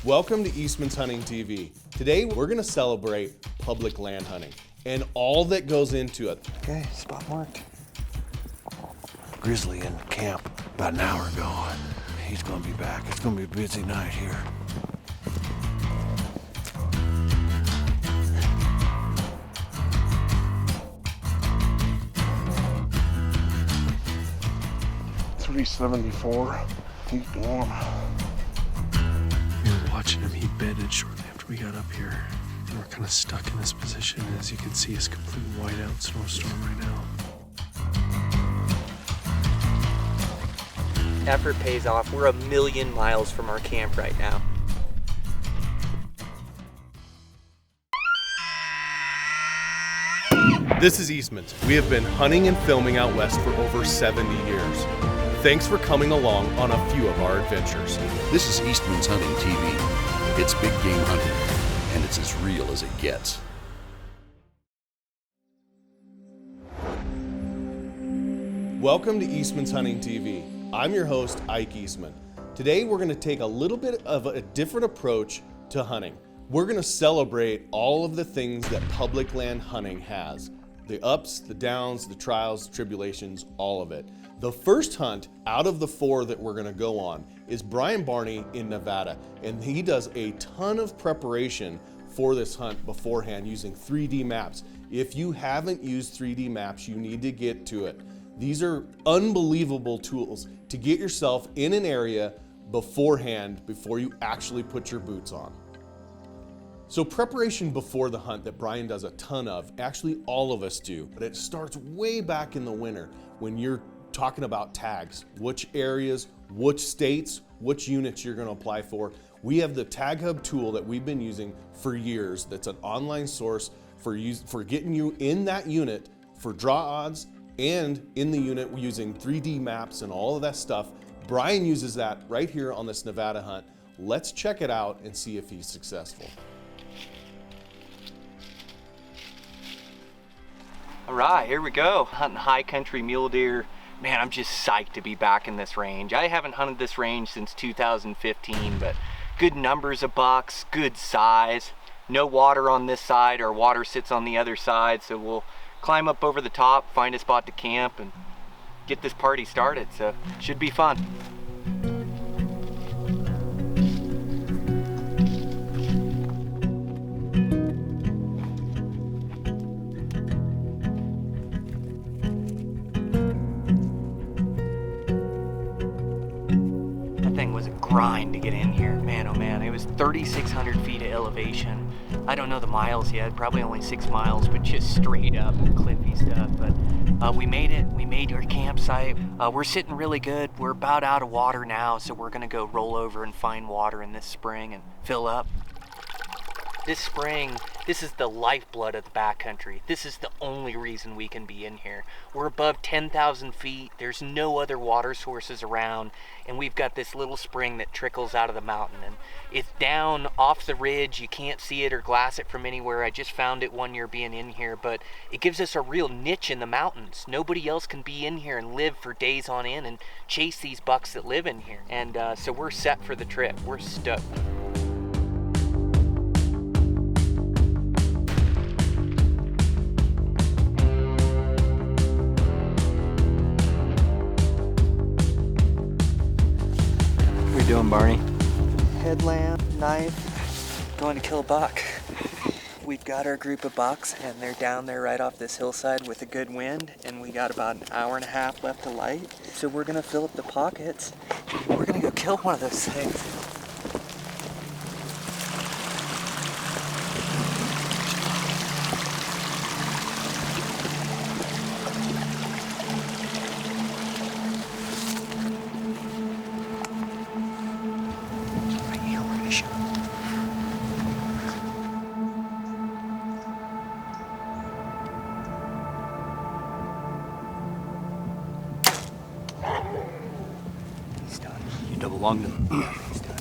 Welcome to Eastmans Hunting TV. Today we're going to celebrate public land hunting and all that goes into it. Okay, spot marked. Grizzly in camp about an hour ago. He's gonna be back. It's gonna be a busy night here. $374. He's warm. We were watching him. He bedded shortly after we got up here. We're kind of stuck in this position. As you can see, it's a complete whiteout snowstorm right now. Effort pays off. We're 1,000,000 miles from our camp right now. This is Eastmans. We have been hunting and filming out west for over 70 years. Thanks for coming along on a few of our adventures. This is Eastmans Hunting TV. It's big game hunting, and it's as real as it gets. Welcome to Eastmans Hunting TV. I'm your host, Ike Eastman. Today we're going to take a little bit of a different approach to hunting. We're going to celebrate all of the things that public land hunting has. The ups, the downs, the trials, the tribulations, all of it. The first hunt out of the 4 that we're going to go on is Barney in Nevada, and he does a ton of preparation for this hunt beforehand using 3D maps. If you haven't used 3D maps, you need to get to it. These are unbelievable tools to get yourself in an area beforehand before you actually put your boots on. So preparation before the hunt that Brian does a ton of, actually all of us do, but it starts way back in the winter when you're talking about tags, which areas, which states, which units you're going to apply for. We have the TagHub tool that we've been using for years. That's an online source for getting you in that unit for draw odds, and in the unit we're using 3D maps and all of that stuff. Brian uses that right here on this Nevada hunt. Let's check it out and see if he's successful. All right, here we go. Hunting high country mule deer. Man, I'm just psyched to be back in this range. I haven't hunted this range since 2015, but good numbers of bucks, good size. No water on this side, our water sits on the other side, so we'll climb up over the top, find a spot to camp, and get this party started, so should be fun. That thing was a grind to get in here, man, oh man. It was 3,600 feet of elevation. I don't know the miles yet, probably only 6 miles, but just straight up cliffy stuff. But we made it. We made our campsite. We're sitting really good. We're about out of water now, so we're gonna go roll over and find water in this spring and fill up. This spring, this is the lifeblood of the backcountry. This is the only reason we can be in here. We're above 10,000 feet. There's no other water sources around, and we've got this little spring that trickles out of the mountain, and it's down off the ridge. You can't see it or glass it from anywhere. I just found it one year being in here, but it gives us a real niche in the mountains. Nobody else can be in here and live for days on end and chase these bucks that live in here. And so we're set for the trip. We're stoked. What are you doing, Barney? Headlamp, knife, going to kill a buck. We've got our group of bucks, and they're down there right off this hillside with a good wind, and we got about an hour and a half left to light. So we're gonna fill up the pockets. We're gonna go kill one of those things. Right here, we're gonna shoot him. He's done. You double lunged him. He's done.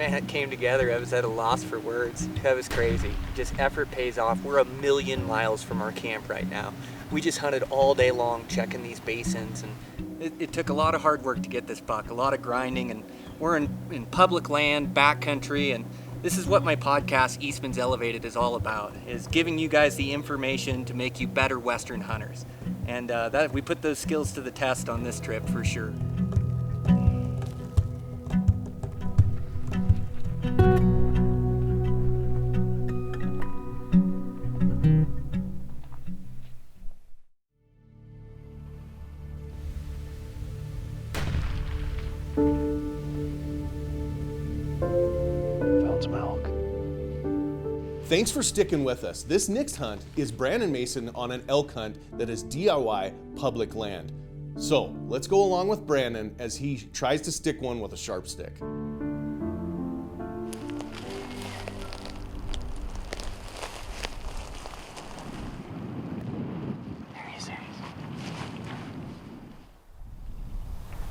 Man, it came together. I was at a loss for words. That was crazy. Just effort pays off. We're 1,000,000 miles from our camp right now. We just hunted all day long checking these basins, and it took a lot of hard work to get this buck, a lot of grinding, and we're in public land, backcountry, and this is what my podcast, Eastmans Elevated, is all about, is giving you guys the information to make you better Western hunters. And that we put those skills to the test on this trip for sure. Found some elk. Thanks for sticking with us. This next hunt is Brandon Mason on an elk hunt that is DIY public land. So let's go along with Brandon as he tries to stick one with a sharp stick.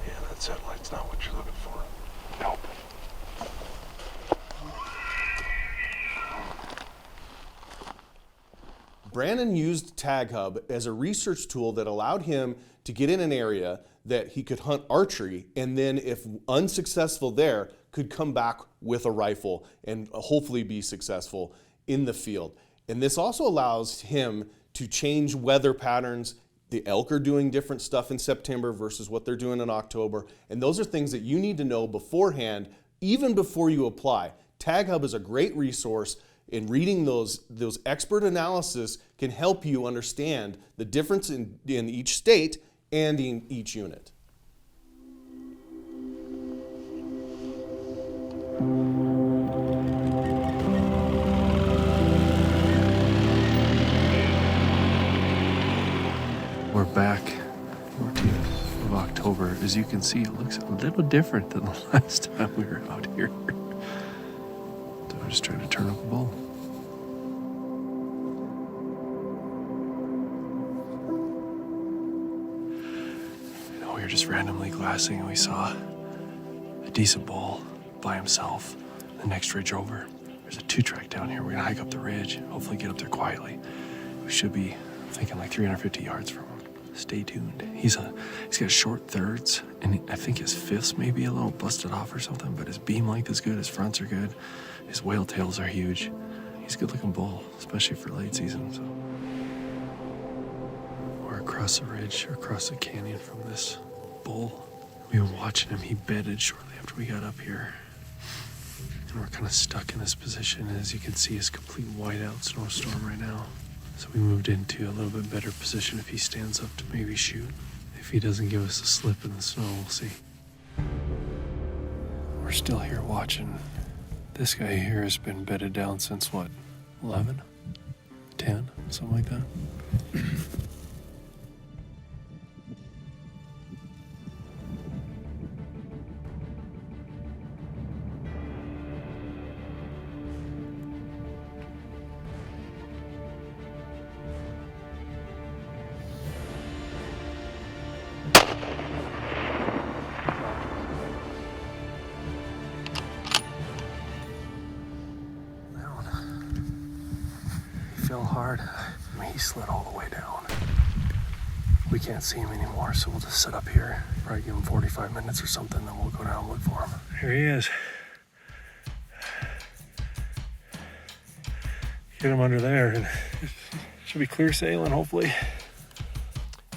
Yeah, that satellite's not what you're looking for. Nope. Brandon used TagHub as a research tool that allowed him to get in an area that he could hunt archery, and then if unsuccessful there, could come back with a rifle and hopefully be successful in the field. And this also allows him to change weather patterns. The elk are doing different stuff in September versus what they're doing in October. And those are things that you need to know beforehand, even before you apply. TagHub is a great resource. In reading those expert analysis can help you understand the difference in each state and in each unit. We're back, 14th of October. As you can see, it looks a little different than the last time we were out here. So we're just trying to turn up a bull. You know, we were just randomly glassing and we saw a decent bull by himself the next ridge over. There's a 2-track down here. We're gonna hike up the ridge, hopefully get up there quietly. We should be thinking like 350 yards from him. Stay tuned. He's got short thirds, and I think his fifths may be a little busted off or something, but his beam length is good, his fronts are good, his whale tails are huge. He's a good looking bull, especially for late season. So we're across the ridge, or across the canyon from this bull. We were watching him. He bedded shortly after we got up here. And we're kind of stuck in this position. And as you can see, it's complete whiteout snowstorm right now. So we moved into a little bit better position if he stands up to maybe shoot. If he doesn't give us a slip in the snow, we'll see. We're still here watching. This guy here has been bedded down since what, 11, 10, something like that. Fell hard. I mean, he slid all the way down. We can't see him anymore, so we'll just sit up here. Probably give him 45 minutes or something, then we'll go down and look for him. Here he is. Get him under there, and it should be clear sailing, hopefully.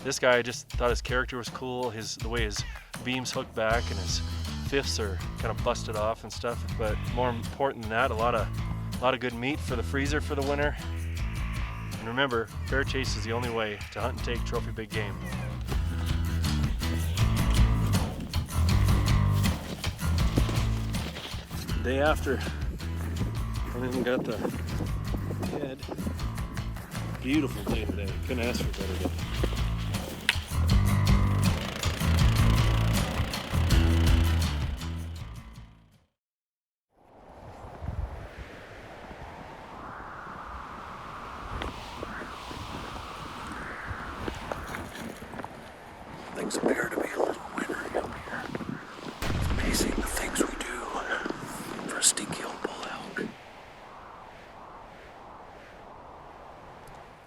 This guy, I just thought his character was cool. The way his beams hook back and his fifths are kind of busted off and stuff. But more important than that, a lot of good meat for the freezer for the winter. And remember, fair chase is the only way to hunt and take trophy big game. Day after, I even got the head. Beautiful day today. Couldn't ask for a better day. Things appear to be a little wintry up here. It's amazing the things we do for a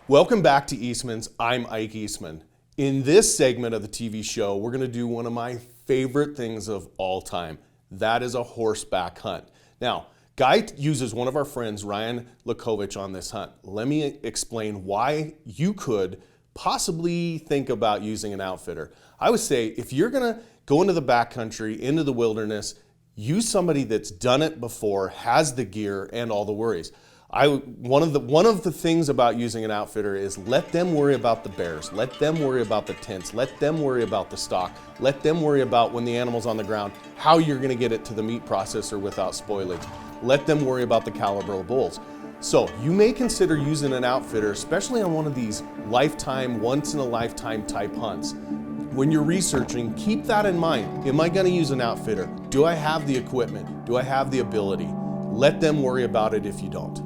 Welcome back to Eastmans. I'm Ike Eastman. In this segment of the TV show, we're gonna do one of my favorite things of all time. That is a horseback hunt. Now, Guy uses one of our friends, Ryan Lakovich, on this hunt. Let me explain why you could possibly think about using an outfitter. I would say if you're gonna go into the backcountry, into the wilderness, use somebody that's done it before, has the gear and all the worries. One of the things about using an outfitter is let them worry about the bears, let them worry about the tents, let them worry about the stock, let them worry about when the animal's on the ground, how you're gonna get it to the meat processor without spoilage. Let them worry about the caliber of bulls. So you may consider using an outfitter, especially on one of these lifetime, once in a lifetime type hunts. When you're researching, keep that in mind. Am I gonna use an outfitter? Do I have the equipment? Do I have the ability? Let them worry about it if you don't.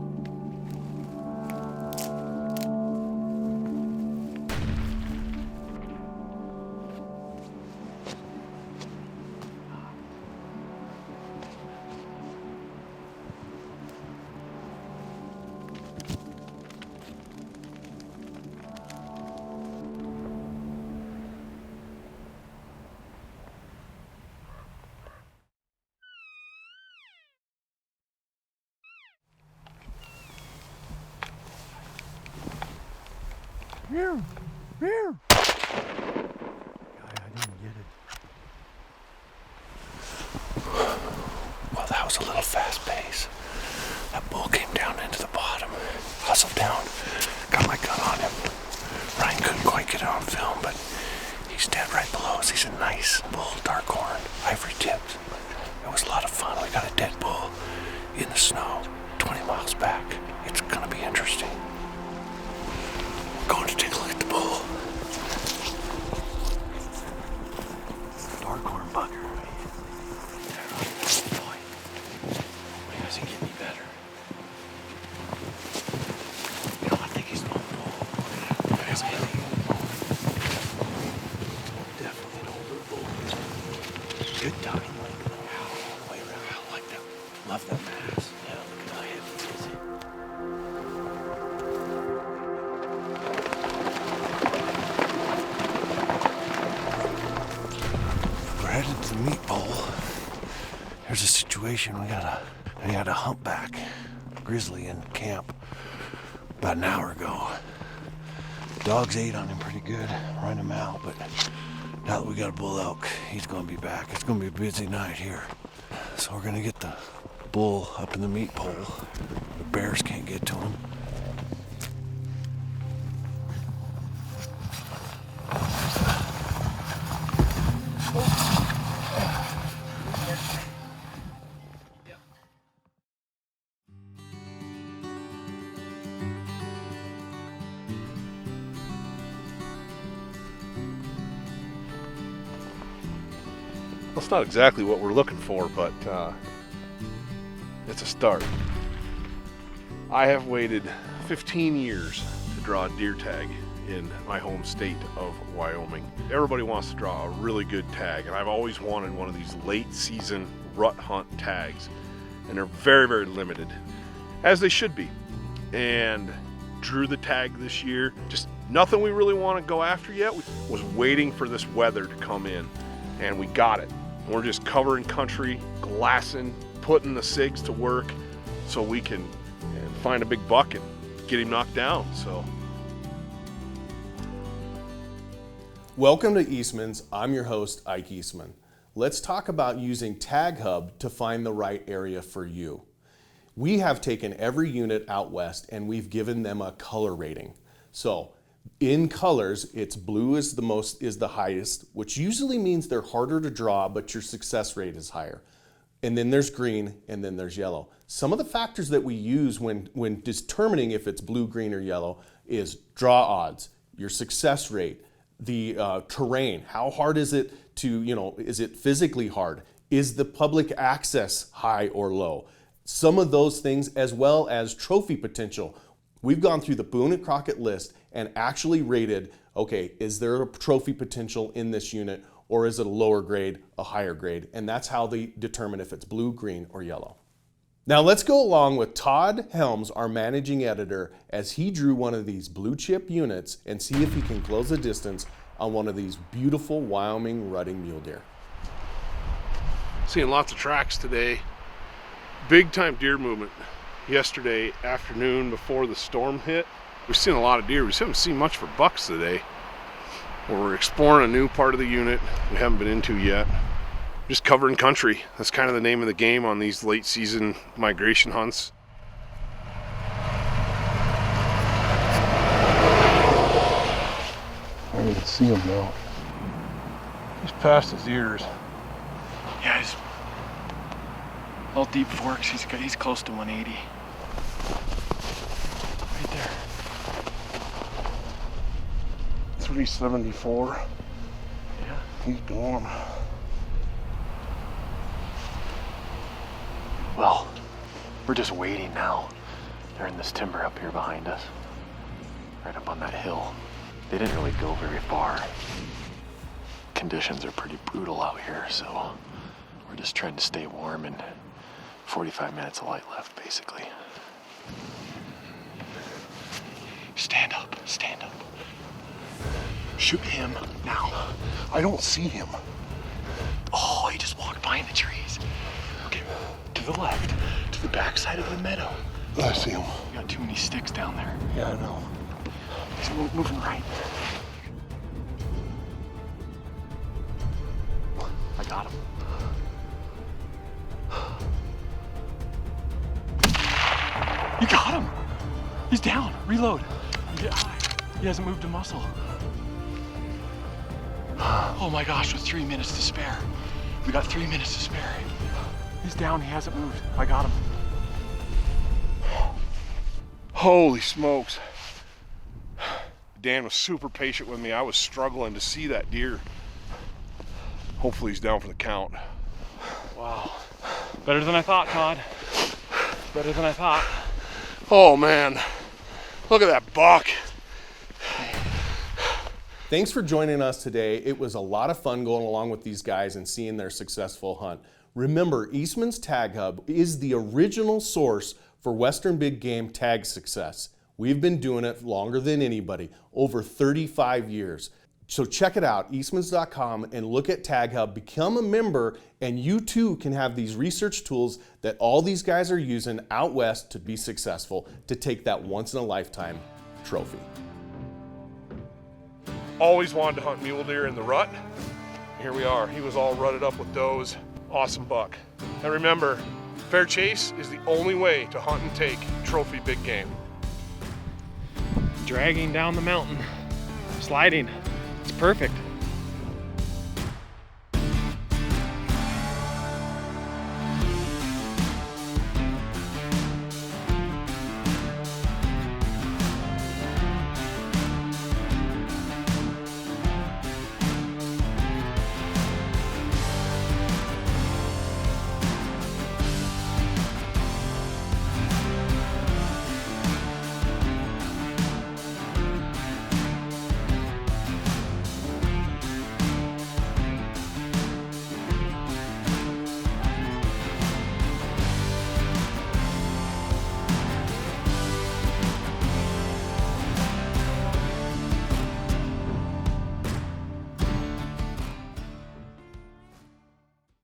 Meow, meow. I didn't get it. Well, that was a little fast pace. That bull came down into the bottom, hustled down, got my gun on him. Ryan couldn't quite get it on film, but he's dead right below us. He's a nice bull, dark horn, ivory tipped. It was a lot of fun. We got a dead bull in the snow, 20 miles back. It's gonna be interesting. Going to take a look at the bull. Dark horn bugger. Boy, he doesn't get any better. You know, I think he's an old bull. Definitely an older bull. Good timing. All the way around. I like that. Love that mass. Yeah, look at how heavy it is. Headed to the meat bowl. There's a situation. We got a humpback grizzly in camp about an hour ago. Dogs ate on him pretty good, run him out, but now that we got a bull elk, he's gonna be back. It's gonna be a busy night here. So we're gonna get the bull up in the meat pole. The bears can't get to him. It's not exactly what we're looking for, but it's a start. I have waited 15 years to draw a deer tag in my home state of Wyoming. Everybody wants to draw a really good tag, and I've always wanted one of these late season rut hunt tags, and they're very, very limited, as they should be. And drew the tag this year. Just nothing we really want to go after yet. We was waiting for this weather to come in, and we got it. We're just covering country, glassing, putting the SIGs to work so we can find a big buck and get him knocked down. So, welcome to Eastmans. I'm your host, Ike Eastman. Let's talk about using TagHub to find the right area for you. We have taken every unit out west and we've given them a color rating. So in colors, it's blue is the highest, which usually means they're harder to draw, but your success rate is higher. And then there's green, and then there's yellow. Some of the factors that we use when determining if it's blue, green, or yellow is draw odds, your success rate, the terrain. How hard is it to, is it physically hard? Is the public access high or low? Some of those things, as well as trophy potential. We've gone through the Boone and Crockett list and actually rated, okay, is there a trophy potential in this unit, or is it a lower grade, a higher grade? And that's how they determine if it's blue, green, or yellow. Now let's go along with Todd Helms, our managing editor, as he drew one of these blue chip units and see if he can close the distance on one of these beautiful Wyoming rutting mule deer. Seeing lots of tracks today. Big time deer movement yesterday afternoon before the storm hit. We've seen a lot of deer. We just haven't seen much for bucks today. We're exploring a new part of the unit we haven't been into yet. Just covering country. That's kind of the name of the game on these late season migration hunts. I can see him now. He's past his ears. Yeah, he's all deep forks. He's close to 180. Right there. 374. Yeah. He's warm. Well, we're just waiting now. They're in this timber up here behind us. Right up on that hill. They didn't really go very far. Conditions are pretty brutal out here, so we're just trying to stay warm and 45 minutes of light left, basically. Stand up, stand up. Shoot him now. I don't see him. Oh, he just walked behind the trees. Okay, to the left, to the back side of the meadow. I see him. You got too many sticks down there. Yeah, I know. He's moving right. I got him. You got him! He's down. Reload. Get high. He hasn't moved a muscle. Oh my gosh, with 3 minutes to spare. We got 3 minutes to spare. He's down, he hasn't moved. I got him. Holy smokes. Dan was super patient with me. I was struggling to see that deer. Hopefully he's down for the count. Wow. Better than I thought, Todd. Better than I thought. Oh man, look at that buck. Thanks for joining us today. It was a lot of fun going along with these guys and seeing their successful hunt. Remember, Eastmans TagHub is the original source for Western big game tag success. We've been doing it longer than anybody, over 35 years. So check it out, eastmans.com, and look at TagHub, become a member, and you too can have these research tools that all these guys are using out west to be successful, to take that once-in-a-lifetime trophy. Always wanted to hunt mule deer in the rut. Here we are. He was all rutted up with does. Awesome buck. And remember, fair chase is the only way to hunt and take trophy big game. Dragging down the mountain, sliding. It's perfect.